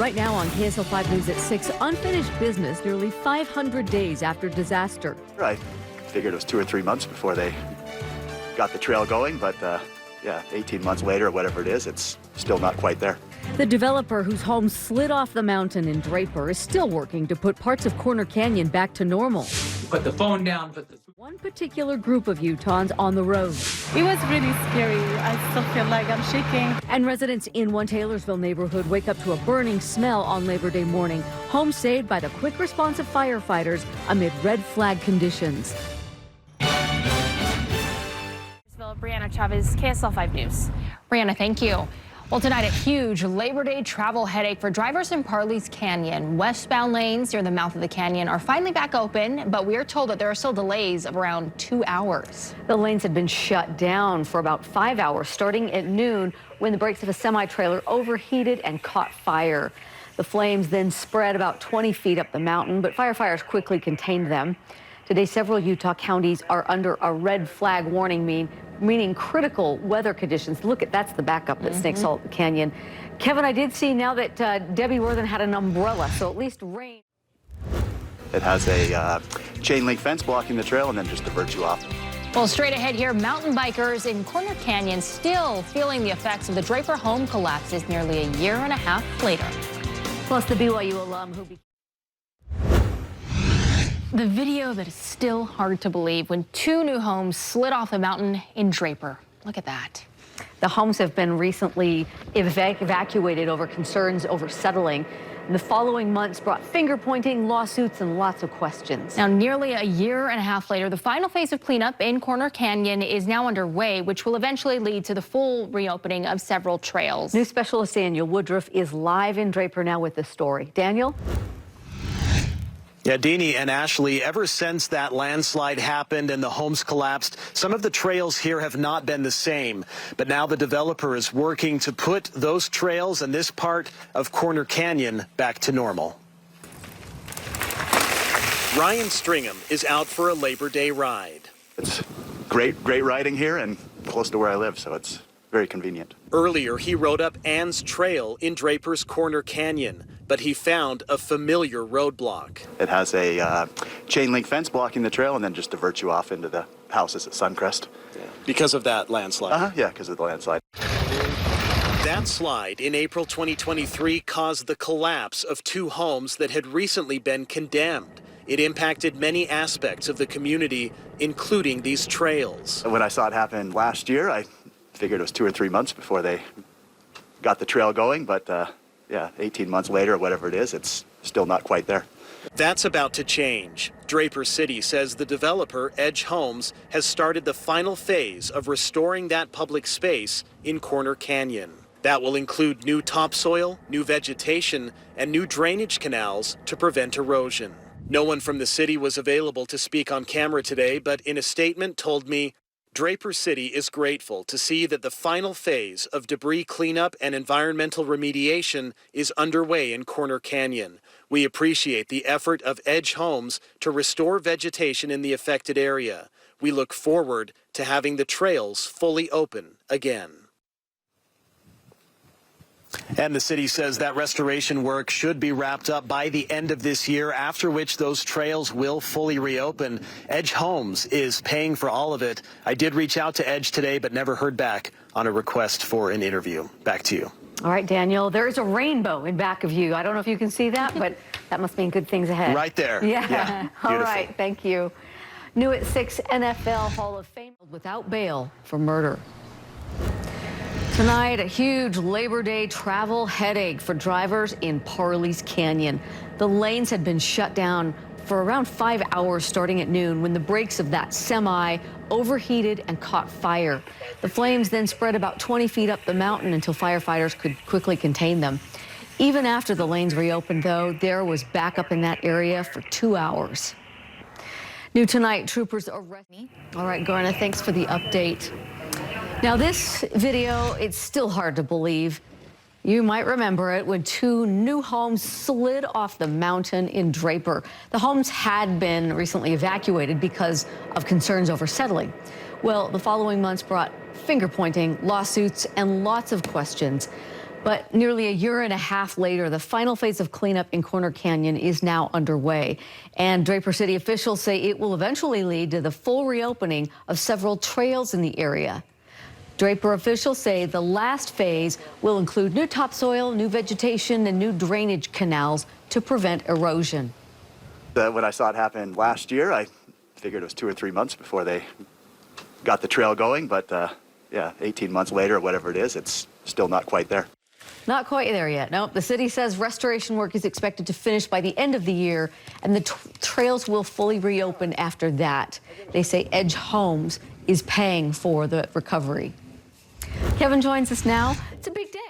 Right now on KSL-5 News at 6, unfinished business nearly 500 days after disaster. I figured it was 2 or 3 months before they got the trail going, but yeah, 18 months later or whatever it is, it's still not quite there. The developer whose home slid off the mountain in Draper is still working to put parts of Corner Canyon back to normal. Put the phone down, One particular group of Utahns on the road. It was really scary. I still feel like I'm shaking. And residents in one Taylorsville neighborhood wake up to a burning smell on Labor Day morning. Home saved by the quick response of firefighters amid red flag conditions. Brianna Chavez, KSL-5 News. Brianna, thank you. Well, tonight, a huge Labor Day travel headache for drivers in Parley's Canyon. Westbound lanes near the mouth of the canyon are finally back open, but we are told that there are still delays of around 2 hours. The lanes had been shut down for about 5 hours, starting at noon when the brakes of a semi-trailer overheated and caught fire. The flames then spread about 20 feet up the mountain, but firefighters quickly contained them. Today, several Utah counties are under a red flag warning, meaning critical weather conditions. Look at, that's the backup that snakes all the canyon. Kevin, I did see now that Debbie Worthen had an umbrella, so at least rain. It has a chain link fence blocking the trail and then just diverts you off. Well, straight ahead here, mountain bikers in Corner Canyon still feeling the effects of the Draper home collapses nearly a year and a half later. Plus the BYU alum who The video that is still hard to believe when 2 new homes slid off the mountain in Draper. Look at that. The homes have been recently evacuated over concerns over settling. And the following months brought finger pointing, lawsuits, and lots of questions. Now, nearly a year and a half later, the final phase of cleanup in Corner Canyon is now underway, which will eventually lead to the full reopening of several trails. News specialist Daniel Woodruff is live in Draper now with the story. Daniel? Yeah, Deanie and Ashley, ever since that landslide happened and the homes collapsed, some of the trails here have not been the same. But now the developer is working to put those trails and this part of Corner Canyon back to normal. Ryan Stringham is out for a Labor Day ride. It's great riding here and close to where I live, so it's very convenient. Earlier, he rode up Ann's Trail in Draper's Corner Canyon, but he found a familiar roadblock. It has a chain link fence blocking the trail and then just diverts you off into the houses at Suncrest. Yeah. Because of that landslide? Yeah, because of the landslide. That slide in April 2023 caused the collapse of 2 homes that had recently been condemned. It impacted many aspects of the community, including these trails. When I saw it happen last year, I figured it was 2 or 3 months before they got the trail going, but yeah, 18 months later or whatever it is, it's still not quite there. That's about to change. Draper City says the developer, Edge Homes, has started the final phase of restoring that public space in Corner Canyon. That will include new topsoil, new vegetation, and new drainage canals to prevent erosion. No one from the city was available to speak on camera today, but in a statement told me, Draper City is grateful to see that the final phase of debris cleanup and environmental remediation is underway in Corner Canyon. We appreciate the effort of Edge Homes to restore vegetation in the affected area. We look forward to having the trails fully open again. And the city says that restoration work should be wrapped up by the end of this year, after which those trails will fully reopen. Edge Homes is paying for all of it. I did reach out to Edge today, but never heard back on a request for an interview. Back to you. All right, Daniel, there is a rainbow in back of you. I don't know if you can see that, but that must mean good things ahead. Right there. Yeah. All Beautiful. right, thank you. New at 6, NFL Hall of Fame without bail for murder. Tonight, a huge Labor Day travel headache for drivers in Parley's Canyon. The lanes had been shut down for around 5 hours starting at noon when the brakes of that semi overheated and caught fire. The flames then spread about 20 feet up the mountain until firefighters could quickly contain them. Even after the lanes reopened, though, there was backup in that area for 2 hours. New tonight, troopers arrest me. All right, Garna, thanks for the update. Now, this video, it's still hard to believe. You might remember it when 2 new homes slid off the mountain in Draper. The homes had been recently evacuated because of concerns over settling. Well, the following months brought finger pointing, lawsuits, and lots of questions. But nearly a year and a half later, the final phase of cleanup in Corner Canyon is now underway. And Draper City officials say it will eventually lead to the full reopening of several trails in the area. Draper officials say the last phase will include new topsoil, new vegetation, and new drainage canals to prevent erosion. When I saw it happen last year, I figured it was 2 or 3 months before they got the trail going. But yeah, 18 months later, or whatever it is, it's still not quite there. Not quite there yet. Nope. The city says restoration work is expected to finish by the end of the year, and the trails will fully reopen after that. They say Edge Homes is paying for the recovery. Kevin joins us now. It's a big day.